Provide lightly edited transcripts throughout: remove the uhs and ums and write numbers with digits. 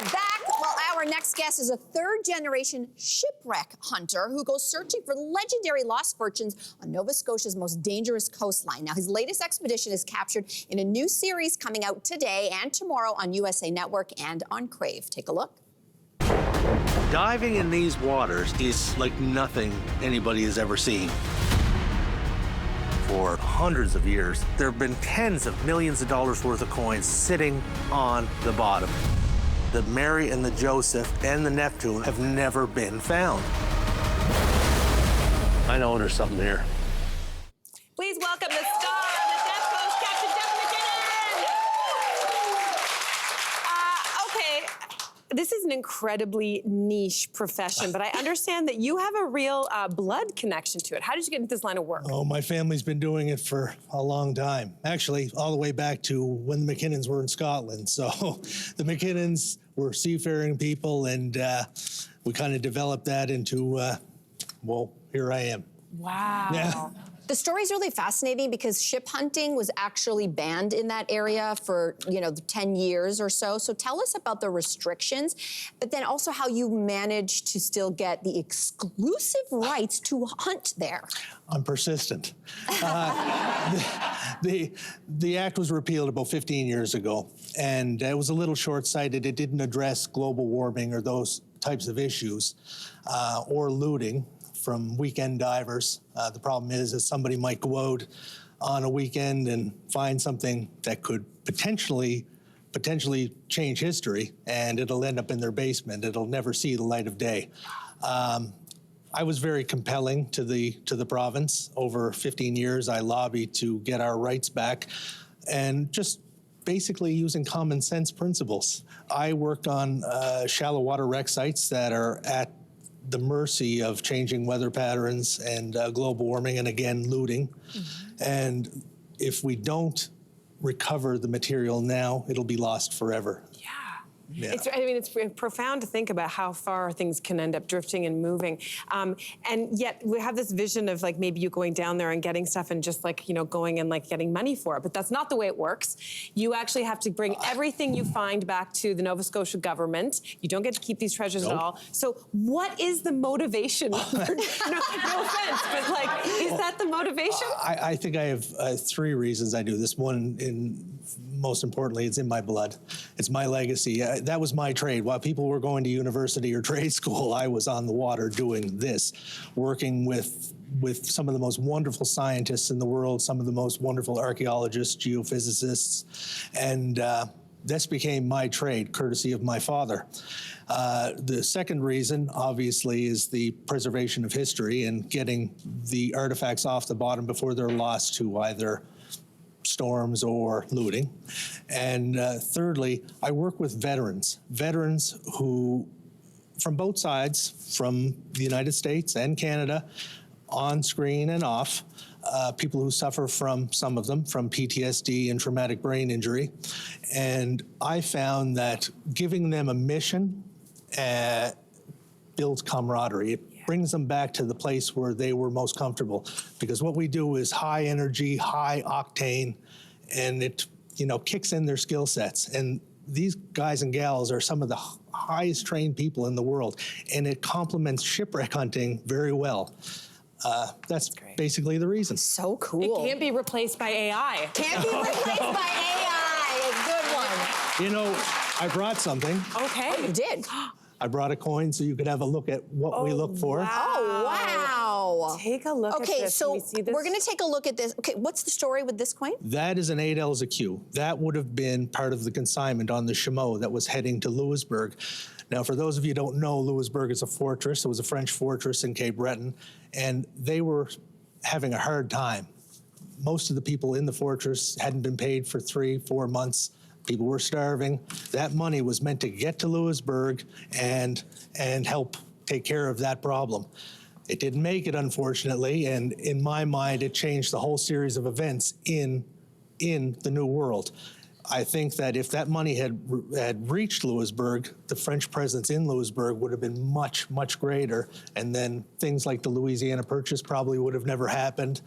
are back. Well, our next guest is a third-generation shipwreck hunter who goes searching for legendary lost fortunes on Nova Scotia's most dangerous coastline. Now, his latest expedition is captured in a new series coming out today and tomorrow on USA Network and on Crave. Take a look. Diving in these waters is like nothing anybody has ever seen. For hundreds of years, there have been tens of millions of dollars worth of coins sitting on the bottom. The Mary and the Joseph and the Neptune have never been found. I know there's something here. Please welcome the star of the Death Coast, Captain Jeff MacKinnon. Okay, this is an incredibly niche profession, but I understand that you have a real blood connection to it. How did you get into this line of work? Oh, my family's been doing it for a long time. Actually, all the way back to when the MacKinnons were in Scotland. So the MacKinnons were seafaring people, and we kind of developed that into, well, here I am. Wow. Yeah. The story's really fascinating because ship hunting was actually banned in that area for, 10 years or so. So tell us about the restrictions, but then also how you managed to still get the exclusive rights to hunt there. I'm persistent. The act was repealed about 15 years ago, and it was a little short-sighted. It didn't address global warming or those types of issues, or looting from weekend divers. The problem is that somebody might go out on a weekend and find something that could potentially change history, and it'll end up in their basement. It'll never see the light of day. I was very compelling to the province. Over 15 years, I lobbied to get our rights back, and just basically using common sense principles. I worked on shallow water wreck sites that are at the mercy of changing weather patterns and global warming, and again, looting. Mm-hmm. And if we don't recover the material now, it'll be lost forever. Yeah. It's profound to think about how far things can end up drifting and moving. And yet we have this vision of like maybe you going down there and getting stuff and just like, going and like getting money for it. But that's not the way it works. You actually have to bring everything you find back to the Nova Scotia government. You don't get to keep these treasures at all. So what is the motivation? no offense, but like, is that the motivation? I think I have 3 reasons I do this. One, most importantly, it's in my blood. It's my legacy. That was my trade. While people were going to university or trade school, I was on the water doing this, working with some of the most wonderful scientists in the world, some of the most wonderful archaeologists, geophysicists, and this became my trade, courtesy of my father. The second reason, obviously, is the preservation of history and getting the artifacts off the bottom before they're lost to either storms or looting. And thirdly, I work with veterans who, from both sides, from the United States and Canada, on screen and off, people who suffer from, some of them, from PTSD and traumatic brain injury. And I found that giving them a mission builds camaraderie. It brings them back to the place where they were most comfortable. Because what we do is high energy, high octane, and it, kicks in their skill sets. And these guys and gals are some of the highest trained people in the world, and it complements shipwreck hunting very well. That's basically the reason. So cool. It can't be replaced by AI. Can't be replaced by AI. A good one. I brought something. Okay. Oh, you did? I brought a coin so you could have a look at what we look for. Wow. Oh, wow. Take a look at this. Okay, so Can we see this? we're going to take a look at this. Okay, what's the story with this coin? That is an 8L as a Q. That would have been part of the consignment on the Chameau that was heading to Louisbourg. Now, for those of you who don't know, Louisbourg is a fortress. It was a French fortress in Cape Breton, and they were having a hard time. Most of the people in the fortress hadn't been paid for 3-4 months. People were starving. That money was meant to get to Louisbourg and help take care of that problem. It didn't make it, unfortunately, and in my mind, it changed the whole series of events in the New World. I think that if that money had reached Louisbourg, the French presence in Louisbourg would have been much, much greater, and then things like the Louisiana Purchase probably would have never happened.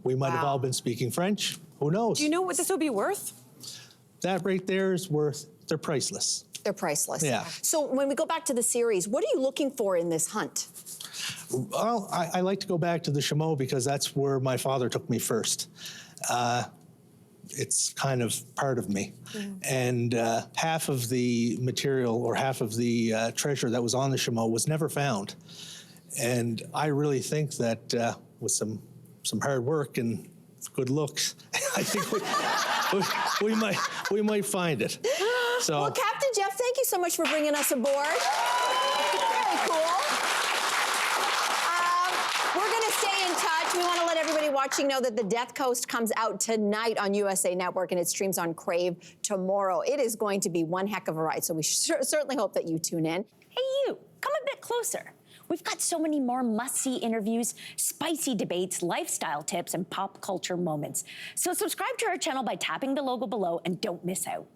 We might have all been speaking French. Who knows? Do you know what this will be worth? That right there is worth they're priceless. They're priceless. Yeah. So when we go back to the series, what are you looking for in this hunt? Well, I like to go back to the chameau because that's where my father took me first. It's kind of part of me. And half of the material or half of the treasure that was on the chameau was never found. And I really think that with some hard work and good looks, I think we might find it. So, Well, Captain Jeff, thank you so much for bringing us aboard. Very cool. We're going to stay in touch. We want to let everybody watching know that The Death Coast comes out tonight on USA Network, and it streams on Crave tomorrow. It is going to be one heck of a ride, so we certainly hope that you tune in. Hey, you, come a bit closer. We've got so many more must-see interviews, spicy debates, lifestyle tips, and pop culture moments. So subscribe to our channel by tapping the logo below and don't miss out.